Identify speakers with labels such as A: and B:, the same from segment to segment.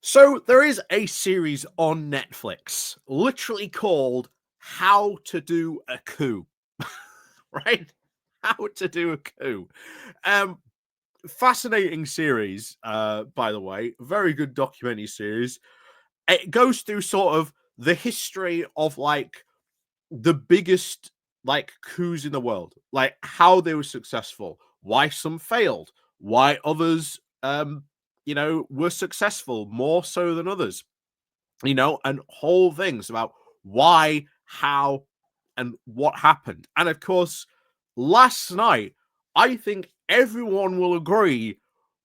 A: So there is a series on Netflix literally called How to Do a Coup, right? How to Do a Coup. Um, Fascinating series, by the way. Very good documentary series. It goes through sort of the history of like the biggest like coups in the world, like how they were successful, why some failed, why others were successful more so than others, and whole things about why, how, and what happened. And of course, last night, I think everyone will agree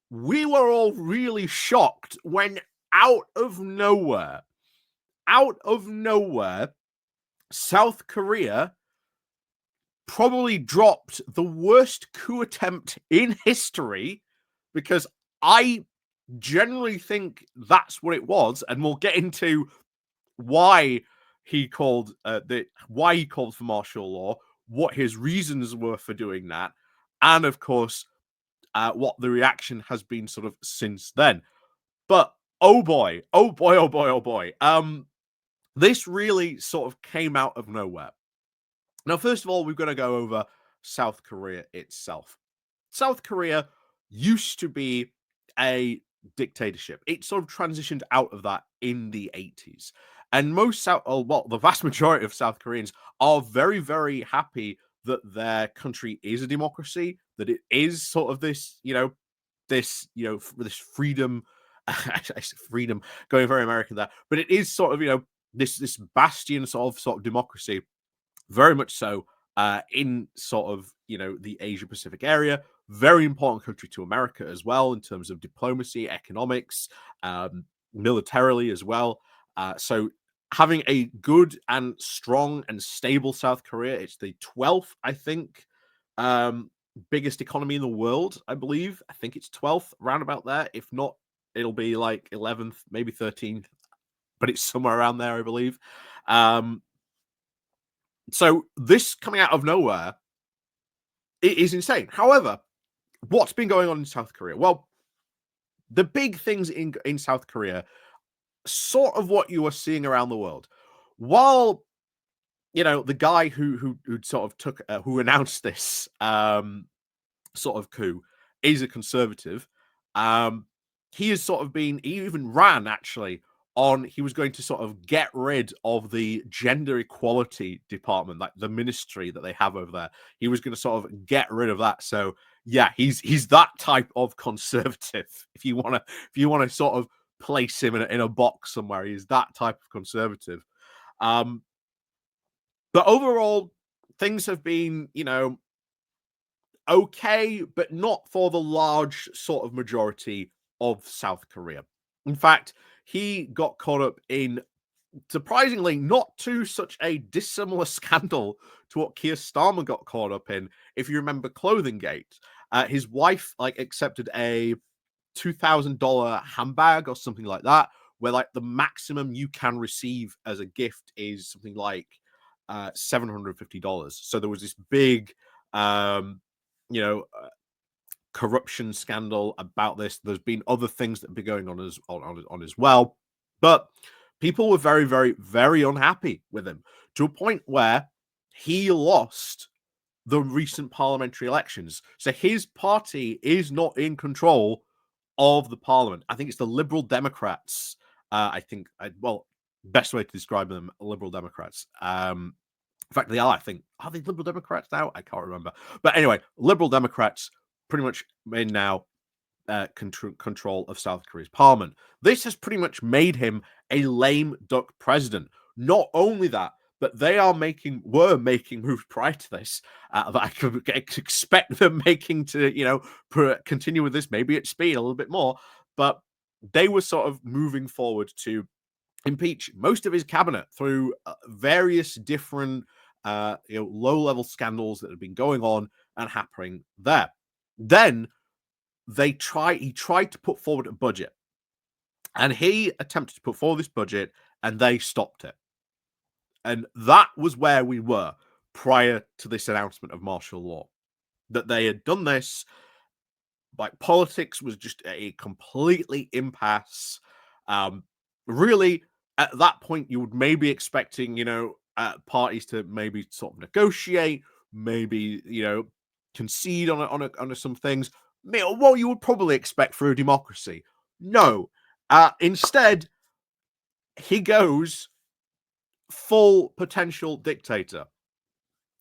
A: we were all really shocked when out of nowhere, South Korea probably dropped the worst coup attempt in history, because I generally think that's what it was, and we'll get into why he called for martial law, what his reasons were for doing that, and of course, what the reaction has been sort of since then. But oh boy, oh boy, oh boy, oh boy, this really sort of came out of nowhere. Now, first of all, we're going to go over South Korea itself. South Korea used to be a dictatorship. It sort of transitioned out of that in the 80s. And the vast majority of South Koreans are very, very happy that their country is a democracy, that it is sort of this freedom, freedom, going very American there, but it is sort of, this bastion sort of democracy, very much so, in sort of the Asia Pacific area. Very important country to America as well in terms of diplomacy, economics, militarily as well. So having a good and strong and stable South Korea, it's the 12th, I think, biggest economy in the world, I believe. I think it's 12th, around about there. If not, it'll be like 11th, maybe 13th, but it's somewhere around there, I believe. So this coming out of nowhere, it is insane. However, what's been going on in South Korea? Well, the big things in South Korea, sort of what you are seeing around the world. While the guy who sort of who announced this sort of coup is a conservative, he has sort of he even ran actually on, he was going to sort of get rid of the gender equality department, like the ministry that they have over there. He was going to sort of get rid of that. So yeah, he's that type of conservative. If you want to sort of place him in a box somewhere, he's that type of conservative. But overall, things have been, okay, but not for the large sort of majority of South Korea. In fact, he got caught up in, surprisingly, not too such a dissimilar scandal to what Keir Starmer got caught up in. If you remember Clothing Gate, his wife accepted a $2,000 handbag or something like that, where like the maximum you can receive as a gift is something like $750. So there was this big, you know, corruption scandal about this. There's been other things that have been going on as well, but people were very, very, very unhappy with him, to a point where he lost the recent parliamentary elections. So his party is not in control of the parliament. I think it's the Liberal Democrats. Best way to describe them, Liberal Democrats. In fact, they are, I think. Are they Liberal Democrats now? I can't remember. But anyway, Liberal Democrats pretty much in now control of South Korea's parliament. This has pretty much made him a lame duck president. Not only that, but they were making moves prior to this that I could expect them making to, continue with this, maybe at speed a little bit more. But they were sort of moving forward to impeach most of his cabinet through various different, low-level scandals that had been going on and happening there. Then he tried to put forward a budget, and he attempted to put forward this budget, and they stopped it. And that was where we were prior to this announcement of martial law, that they had done this. Like, politics was just a completely impasse. Really, at that point, you would maybe expecting, parties to maybe sort of negotiate, maybe, concede on some things. What you would probably expect for a democracy. No. Instead, he goes full potential dictator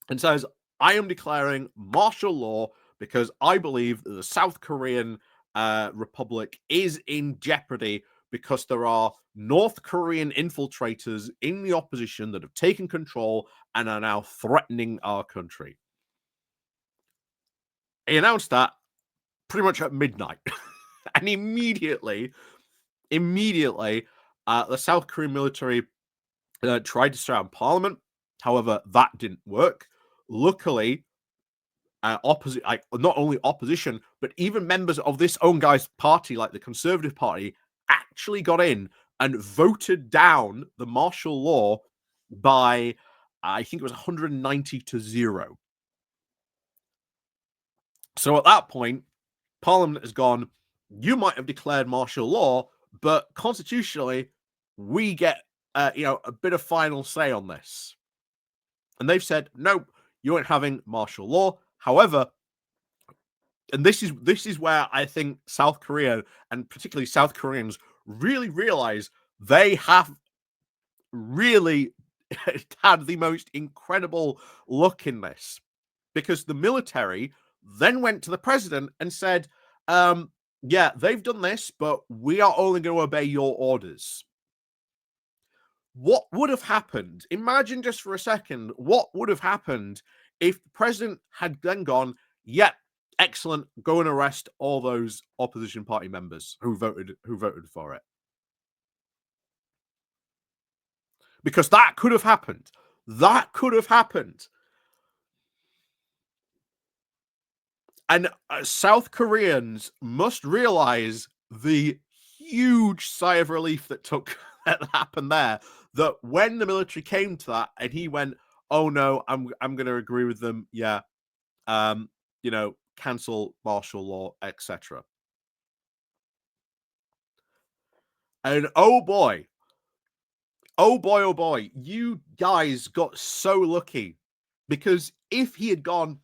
A: and says, I am declaring martial law because I believe that the South Korean Republic is in jeopardy because there are North Korean infiltrators in the opposition that have taken control and are now threatening our country. He announced that pretty much at midnight. And immediately, the South Korean military tried to surround Parliament. However, that didn't work. Luckily, not only opposition, but even members of this own guy's party, like the Conservative Party, actually got in and voted down the martial law by, I think it was 190 to 0. So at that point, Parliament has gone, you might have declared martial law, but constitutionally, we get a bit of final say on this. And they've said, no, you aren't having martial law. However, and this is where I think South Korea, and particularly South Koreans, really realize they have really had the most incredible luck in this, because the military then went to the president and said, yeah, they've done this, but we are only going to obey your orders. What would have happened? Imagine just for a second, what would have happened if the president had then gone, yeah, excellent, go and arrest all those opposition party members who voted for it? Because that could have happened. That could have happened. And South Koreans must realize the huge sigh of relief that happened there. That when the military came to that, and he went, "Oh no, I'm going to agree with them. Yeah, cancel martial law, etc." And oh boy, oh boy, you guys got so lucky, because if he had gone,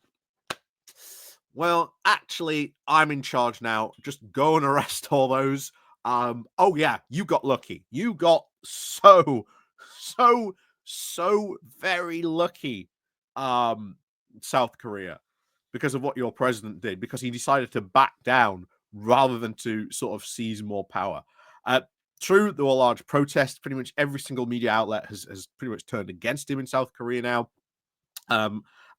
A: well, actually, I'm in charge now, just go and arrest all those. Oh yeah, you got lucky. You got so very lucky, South Korea, because of what your president did, because he decided to back down rather than to sort of seize more power. True, there were large protests. Pretty much every single media outlet has pretty much turned against him in South Korea now.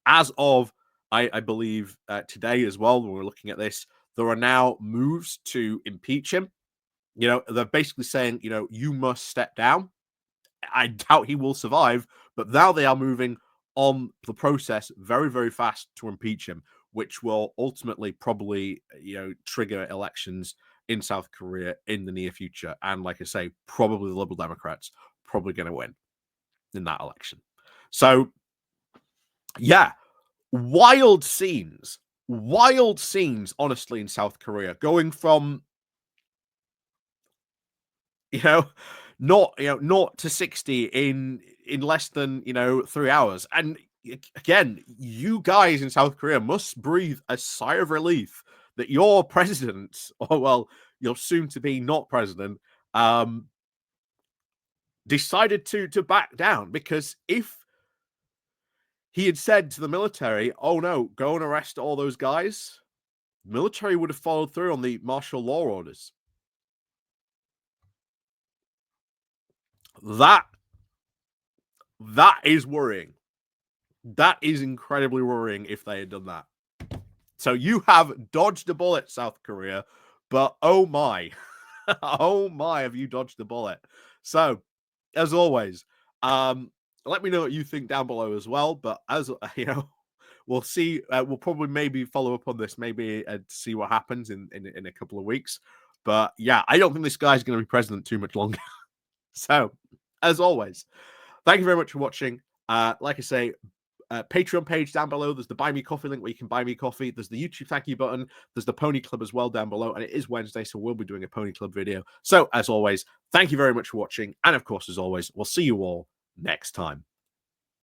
A: As of, I believe, today as well, when we're looking at this, there are now moves to impeach him. They're basically saying, you must step down. I doubt he will survive, but now they are moving on the process very, very fast to impeach him, which will ultimately probably, trigger elections in South Korea in the near future. And like I say, probably the Liberal Democrats probably going to win in that election. So, yeah, wild scenes, honestly, in South Korea, going from, not 0 to 60 in less than 3 hours. And again, you guys in South Korea must breathe a sigh of relief that your president, or well, your soon to be not president, decided to back down. Because if he had said to the military, oh no, go and arrest all those guys, the military would have followed through on the martial law orders. That is worrying. That is incredibly worrying if they had done that. So you have dodged a bullet, South Korea, but oh my, oh my, have you dodged a bullet? So, as always, let me know what you think down below as well. But as we'll see. We'll probably maybe follow up on this, maybe see what happens in a couple of weeks. But yeah, I don't think this guy's going to be president too much longer. So, as always, thank you very much for watching. Like I say, Patreon page down below. There's the Buy Me Coffee link where you can buy me coffee. There's the YouTube thank you button. There's the Pony Club as well down below. And it is Wednesday, so we'll be doing a Pony Club video. So, as always, thank you very much for watching. And of course, as always, we'll see you all next time.